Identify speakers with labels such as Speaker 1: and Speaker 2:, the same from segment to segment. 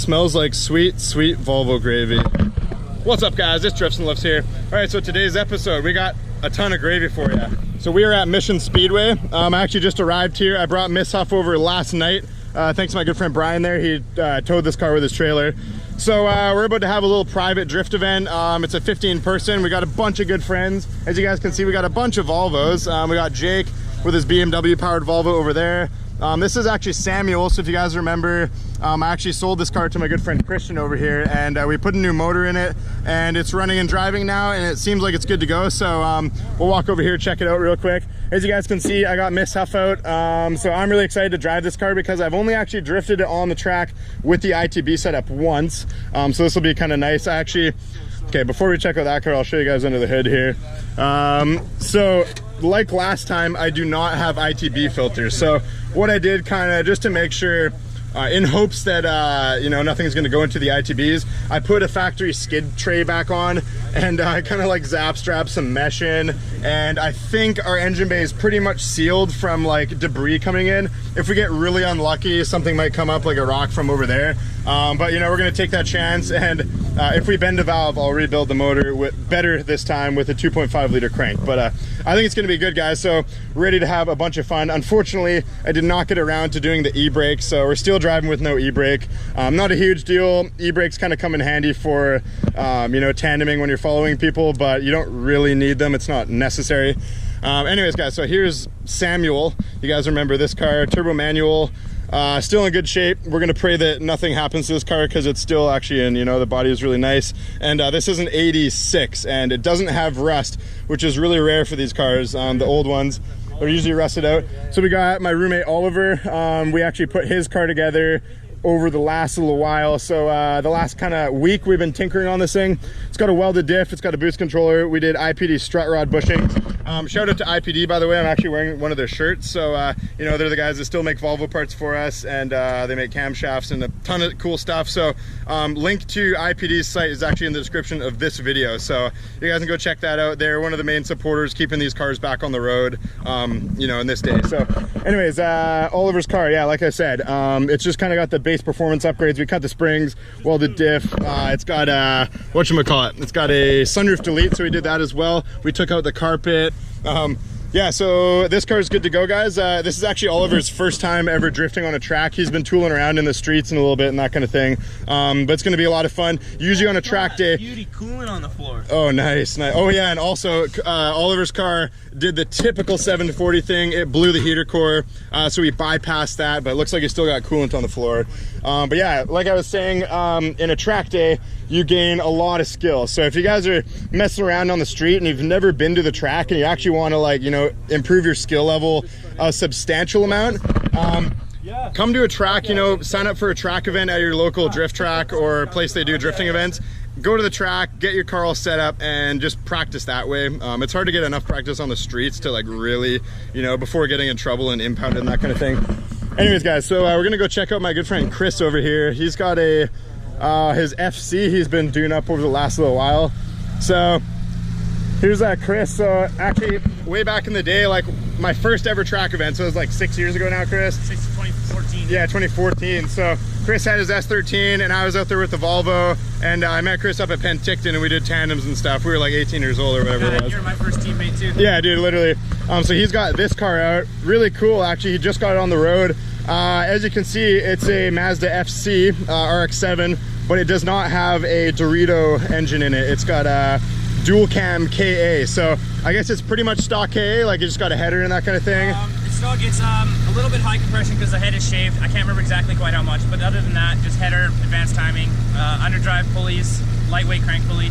Speaker 1: smells like sweet, sweet Volvo gravy. What's up, guys? It's Drifts and Lifts here. All right, so today's episode, we got a ton of gravy for you. So we are at Mission Speedway. I actually just arrived here. I brought Miss Huff over last night. Thanks to my good friend Brian there. He towed this car with his trailer. So we're about to have a little private drift event. It's a 15-person. We got a bunch of good friends. As you guys can see, we got a bunch of Volvos. We got Jake with his BMW powered Volvo over there. This is actually Samuel, so if you guys remember, I actually sold this car to my good friend Christian over here, and we put a new motor in it, and it's running and driving now, and it seems like it's good to go. So we'll walk over here, check it out real quick. As you guys can see, I got Miss Huff out, so I'm really excited to drive this car because I've only actually drifted it on the track with the ITB setup once, so this will be kind of nice. Okay, before we check out that car, I'll show you guys under the hood here. So like last time, I do not have ITB filters. So what I did, kind of just to make sure, in hopes that you know, nothing's going to go into the ITBs, I put a factory skid tray back on, and I kind of like zap strap some mesh in, and I think our engine bay is pretty much sealed from like debris coming in. If we get really unlucky, something might come up like a rock from over there, but you know, we're going to take that chance, and if we bend a valve, I'll rebuild the motor better this time with a 2.5 liter crank. But I think it's going to be good, guys, so ready to have a bunch of fun. Unfortunately, I did not get around to doing the e-brake, so we're still driving with no e-brake. Not a huge deal. E-brakes kind of come in handy for you know, tandeming when you're following people, but you don't really need them. It's not necessary. Anyways, guys, so here's Samuel. You guys remember this car, turbo manual, still in good shape. We're gonna pray that nothing happens to this car because it's still actually in, you know, the body is really nice. And this is an 86, and it doesn't have rust, which is really rare for these cars. The old ones are usually rusted out. So we got my roommate Oliver. We actually put his car together over the last little while. So the last kind of week we've been tinkering on this thing. It's got a welded diff, it's got a boost controller. We did IPD strut rod bushings. Shout out to IPD, by the way. I'm actually wearing one of their shirts. So you know, they're the guys that still make Volvo parts for us, and they make camshafts and a ton of cool stuff. So link to IPD's site is actually in the description of this video, so you guys can go check that out. They're one of the main supporters keeping these cars back on the road, you know, in this day. So anyways, Oliver's car, yeah, like I said, it's just kind of got the base performance upgrades. We cut the springs, welded diff. It's got whatchamacallit, it's got a sunroof delete, so we did that as well. We took out the carpet. Yeah, so this car is good to go, guys. This is actually Oliver's first time ever drifting on a track. He's been tooling around in the streets and a little bit and that kind of thing, but it's going to be a lot of fun. Usually on a track day.
Speaker 2: Beauty cooling on the floor.
Speaker 1: Oh, nice. Oh yeah, and also Oliver's car did the typical 740 thing. It blew the heater core, so we bypassed that, but it looks like it still got coolant on the floor. But yeah, like I was saying, in a track day, you gain a lot of skill. So if you guys are messing around on the street and you've never been to the track and you actually want to, like, you know, improve your skill level a substantial amount, come to a track, you know, sign up for a track event at your local drift track or place they do drifting events. Go to the track, get your car all set up, and just practice that way. It's hard to get enough practice on the streets to, like, really, you know, before getting in trouble and impounded and that kind of thing. Anyways, guys, so we're gonna go check out my good friend Chris over here. He's got a his FC he's been doing up over the last little while. So here's Chris. So actually, way back in the day, like my first ever track event, so it was like 6 years ago now, Chris.
Speaker 2: 2014.
Speaker 1: Yeah, 2014. So Chris had his S13 and I was out there with the Volvo, and I met Chris up at Penticton and we did tandems and stuff. We were like 18 years old or whatever it was.
Speaker 2: You're my first teammate too.
Speaker 1: Yeah, dude, literally. So he's got this car out, really cool. Actually, he just got it on the road. As you can see, it's a Mazda FC RX-7, but it does not have a Dorito engine in it. It's got a dual cam KA, so I guess it's pretty much stock KA, like it just got a header and that kind of thing.
Speaker 2: It's stock. It's a little bit high compression because the head is shaved. I can't remember exactly quite how much, but other than that, just header, advanced timing, underdrive pulleys, lightweight crank pulley,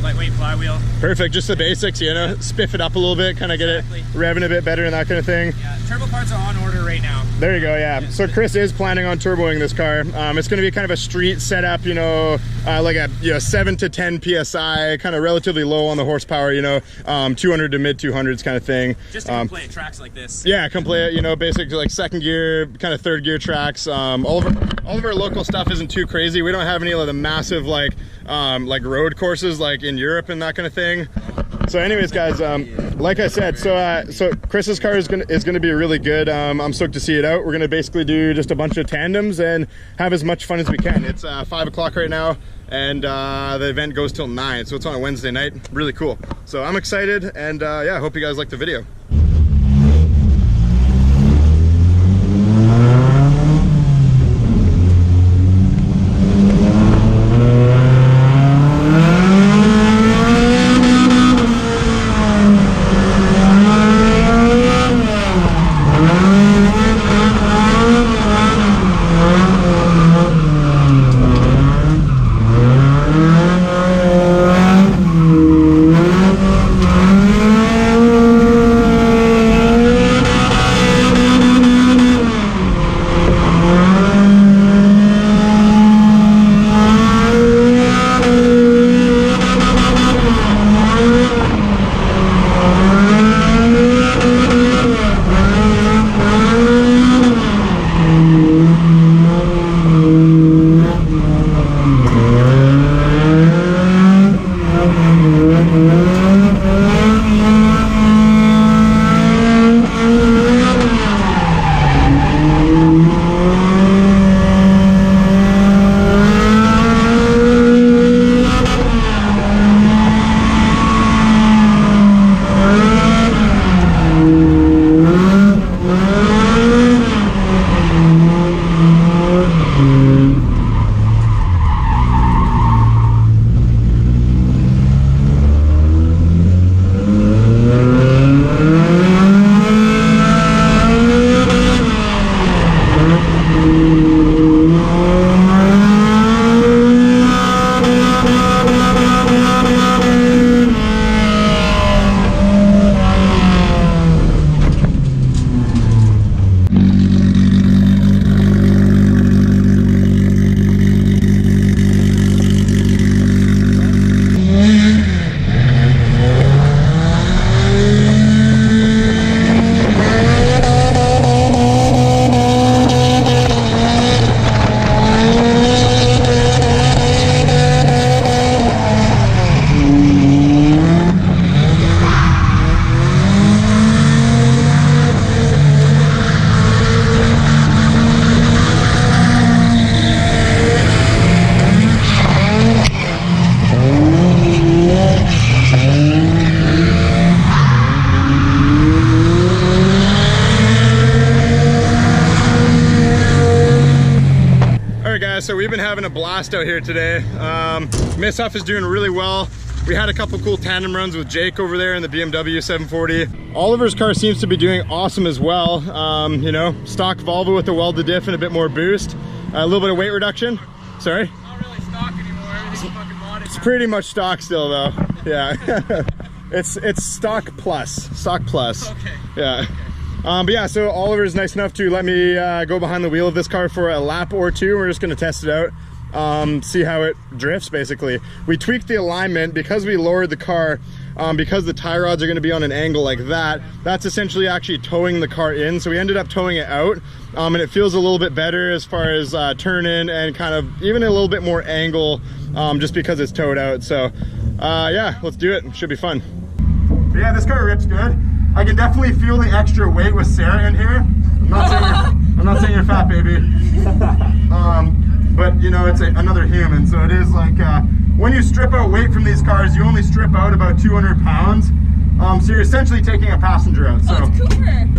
Speaker 2: lightweight flywheel.
Speaker 1: Perfect, just the basics, you know, spiff it up a little bit, kind of get it revving a bit better and that kind of thing.
Speaker 2: Yeah, turbo parts are on order right now.
Speaker 1: There you go, yeah. So Chris is planning on turboing this car. It's going to be kind of a street setup, you know, like a 7 to 10 PSI, kind of relatively low on the horsepower, you know, 200 to mid 200s kind of thing.
Speaker 2: Just to come play at tracks like this.
Speaker 1: Yeah, come play it, you know, basically like second gear, kind of third gear tracks. All of our local stuff isn't too crazy. We don't have any of the massive like road courses like in Europe and that kind of thing. So anyways, guys, like I said, so Chris's car is gonna be really good. I'm stoked to see it out. We're gonna basically do just a bunch of tandems and have as much fun as we can. It's 5 o'clock right now, and the event goes till 9, so it's on a Wednesday night. Really cool. So I'm excited, and yeah, I hope you guys like the video. So we've been having a blast out here today. Miss Huff is doing really well. We had a couple cool tandem runs with Jake over there in the BMW 740. Oliver's car seems to be doing awesome as well. You know, stock Volvo with the welded diff and a bit more boost. A little bit of weight reduction. Sorry?
Speaker 2: Not really stock anymore. Everything's fucking modded.
Speaker 1: It's pretty much stock still though. Yeah. It's stock plus. Stock plus.
Speaker 2: Okay.
Speaker 1: Yeah.
Speaker 2: Okay.
Speaker 1: But yeah, so Oliver's nice enough to let me go behind the wheel of this car for a lap or two. We're just gonna test it out, see how it drifts basically. We tweaked the alignment because we lowered the car, because the tie rods are gonna be on an angle like that. That's essentially actually towing the car in. So we ended up towing it out, and it feels a little bit better as far as turn in and kind of even a little bit more angle, just because it's towed out. So yeah, let's do it. Should be fun. But yeah, this car rips good. I can definitely feel the extra weight with Sarah in here. I'm not saying you're fat, baby. But you know, it's another human, so it is like when you strip out weight from these cars, you only strip out about 200 pounds. So you're essentially taking a passenger out. So.
Speaker 3: Oh, it's Cooper.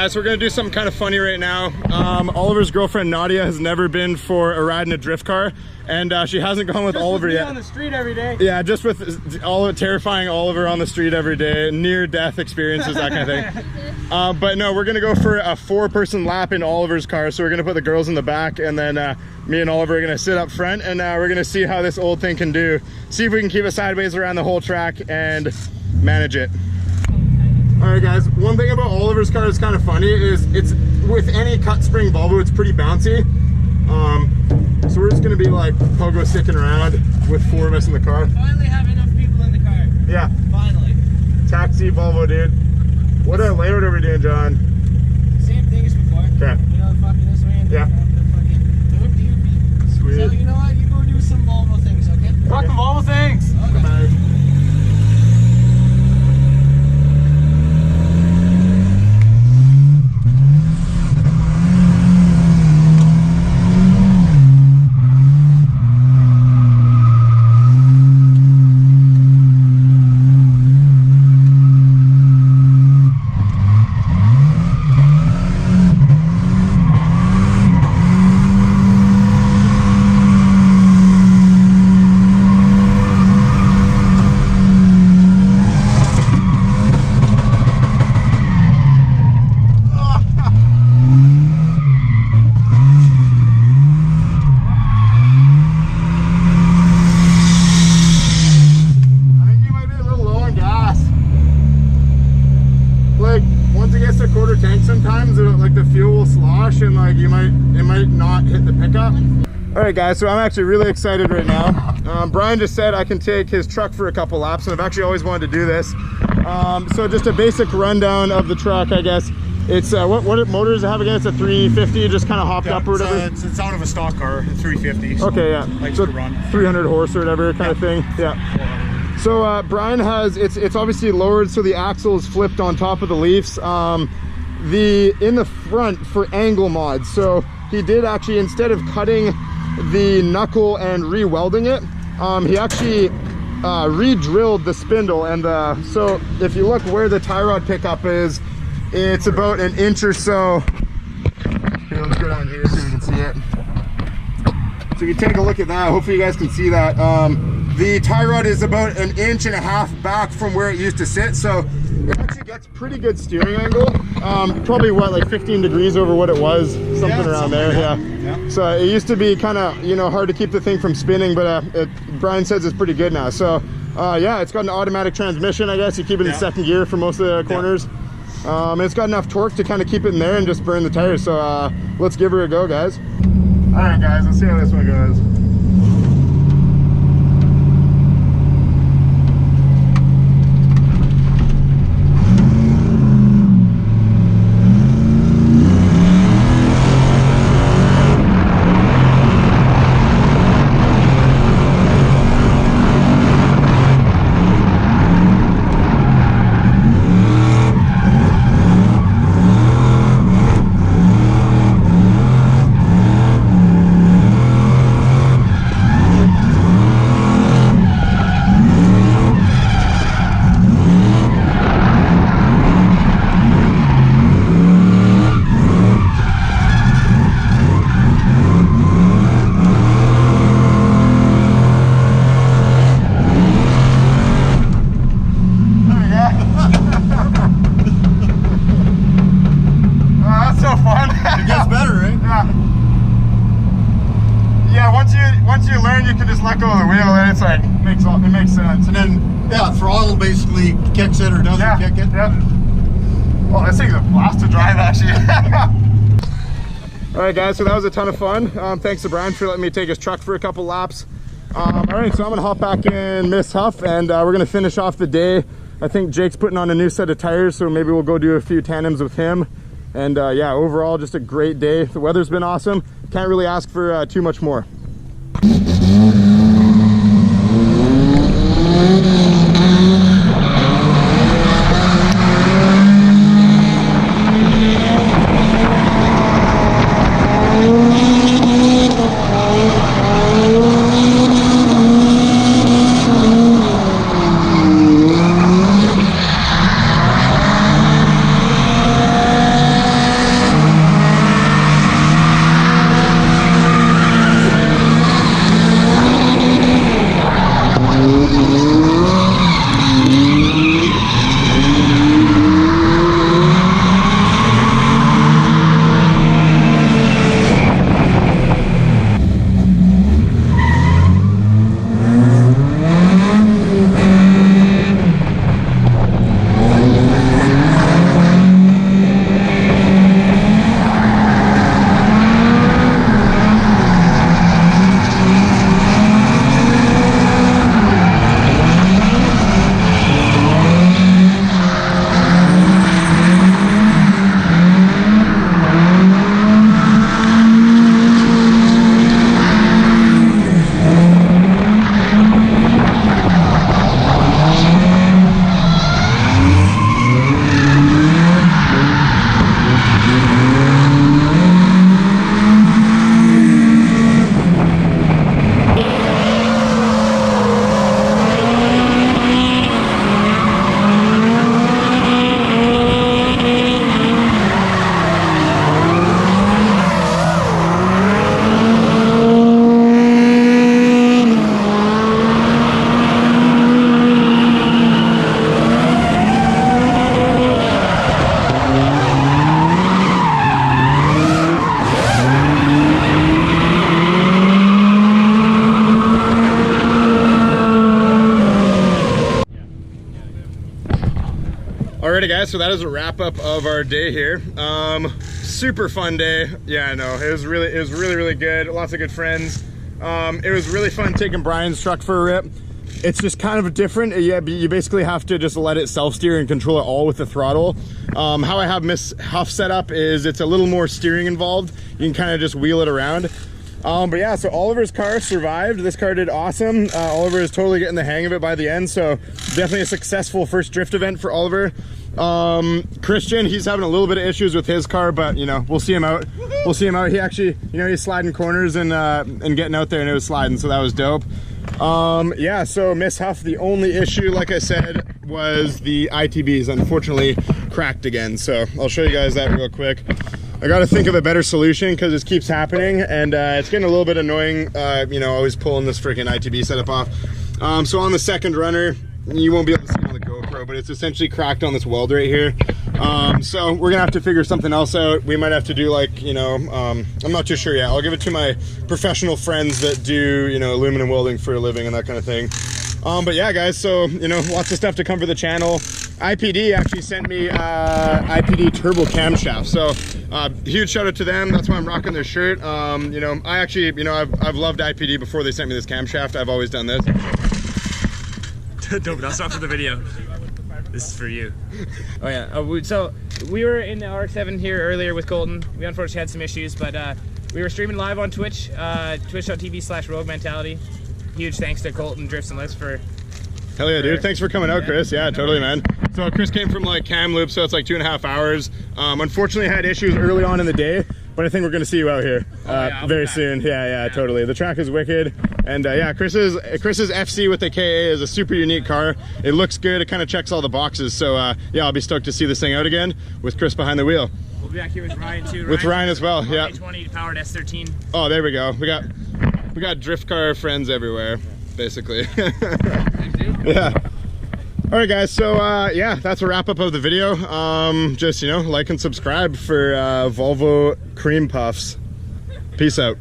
Speaker 1: guys, so we're gonna do something kind of funny right now. Oliver's girlfriend Nadia has never been for a ride in a drift car, and she hasn't gone with
Speaker 3: just
Speaker 1: Oliver
Speaker 3: with me
Speaker 1: yet.
Speaker 3: on the street every day.
Speaker 1: Yeah, just with terrifying Oliver on the street every day, near-death experiences, that kind of thing. But no, we're gonna go for a 4-person lap in Oliver's car. So we're gonna put the girls in the back, and then me and Oliver are gonna sit up front, and we're gonna see how this old thing can do. See if we can keep it sideways around the whole track and manage it. All right, guys, one thing about Oliver's car is kind of funny is it's with any cut spring Volvo, it's pretty bouncy. So we're just gonna be like pogo sticking around with 4 of us in the car.
Speaker 3: Finally have enough people in the car.
Speaker 1: Yeah.
Speaker 3: Finally.
Speaker 1: Taxi Volvo, dude. What layout are we doing, John?
Speaker 3: Same thing as before.
Speaker 1: Okay.
Speaker 3: You know, fucking this way and
Speaker 1: Yeah.
Speaker 3: the fucking
Speaker 1: Sweet.
Speaker 3: So you know what? You go do some Volvo things, okay?
Speaker 1: Fucking
Speaker 3: Volvo things. Okay.
Speaker 1: Bye. Sometimes like the fuel will slosh and like it might not hit the pickup. All right, guys, so I'm actually really excited right now. Brian just said I can take his truck for a couple laps, and I've actually always wanted to do this. So just a basic rundown of the truck, I guess. It's what motor does it have again? It's a 350, just kind of hopped up or whatever.
Speaker 4: It's out of a stock car, a 350. So
Speaker 1: okay, yeah.
Speaker 4: Likes
Speaker 1: So
Speaker 4: to run. 300
Speaker 1: horse or whatever kind of thing. Yeah. So Brian has it's obviously lowered, so the axle is flipped on top of the leafs. In the front for angle mods, so he did actually, instead of cutting the knuckle and re-welding it, he actually re-drilled the spindle, and so if you look where the tie rod pickup is, it's about an inch or so. Here, let's go down here so you can see it. So you take a look at that, hopefully you guys can see that. The tie rod is about 1.5 inches back from where it used to sit, so it actually gets pretty good steering angle. Probably what, like 15 degrees over what it was, something around there. Yeah. So it used to be kind of, you know, hard to keep the thing from spinning, but Brian says it's pretty good now. So yeah, it's got an automatic transmission, I guess. You keep it in second gear for most of the corners. And it's got enough torque to kind of keep it in there and just burn the tires. So let's give her a go, guys. All right, guys, let's see how this one goes. Once you learn, you can just let go of the wheel, and it's like it makes sense. And then
Speaker 4: throttle basically kicks it or doesn't kick it.
Speaker 1: Yeah. Well, this thing's a blast to drive, actually. All right, guys. So that was a ton of fun. Thanks to Brian for letting me take his truck for a couple laps. All right, so I'm gonna hop back in Miss Huff, and we're gonna finish off the day. I think Jake's putting on a new set of tires, so maybe we'll go do a few tandems with him. And yeah, overall, just a great day. The weather's been awesome. Can't really ask for too much more. Alrighty guys, so that is a wrap up of our day here. Super fun day. Yeah, I know, it was really good. Lots of good friends. It was really fun taking Brian's truck for a rip. It's just kind of different. You basically have to just let it self-steer and control it all with the throttle. How I have Miss Huff set up is it's a little more steering involved. You can kind of just wheel it around. But yeah, so Oliver's car survived. This car did awesome. Oliver is totally getting the hang of it by the end, so definitely a successful first drift event for Oliver. Christian, he's having a little bit of issues with his car, but you know, we'll see him out. We'll see him out. He actually, you know, he's sliding corners and getting out there, and it was sliding, so that was dope. Yeah, so Miss Huff, the only issue, like I said, was the ITBs unfortunately cracked again. So I'll show you guys that real quick. I got to think of a better solution because this keeps happening, and it's getting a little bit annoying, you know, always pulling this freaking ITB setup off. So on the second runner, you won't be able to see it on the GoPro, but it's essentially cracked on this weld right here. So we're gonna have to figure something else out. We might have to do like, you know, I'm not too sure yet. I'll give it to my professional friends that do, you know, aluminum welding for a living and that kind of thing. But yeah, guys, so, you know, lots of stuff to come for the channel. IPD actually sent me IPD turbo camshaft, so huge shout out to them. That's why I'm rocking their shirt. You know, I actually, you know, I've loved IPD before they sent me this camshaft. I've always done this.
Speaker 2: Don't, that's not for the video. This is for you. Oh yeah, so we were in the RX-7 here earlier with Colton. We unfortunately had some issues, but we were streaming live on Twitch, twitch.tv/Rogue Mentality. Huge thanks to Colton Drifts and Lifts for...
Speaker 1: Hell yeah, dude. Thanks for coming out, Chris. Yeah, totally, man. So Chris came from like Kamloops, so it's like 2.5 hours. Unfortunately, had issues early on in the day, but I think we're going to see you out here very soon. Yeah, totally. The track is wicked. And yeah, Chris's FC with the KA is a super unique car. It looks good. It kind of checks all the boxes. So yeah, I'll be stoked to see this thing out again with Chris behind the wheel.
Speaker 2: We'll be back here with Ryan too.
Speaker 1: With Ryan as well, yeah.
Speaker 2: 20 powered S13.
Speaker 1: Oh, there we go. We got drift car friends everywhere, basically. Yeah. All right, guys. So yeah, that's a wrap up of the video. Just, you know, like and subscribe for Volvo cream puffs. Peace out.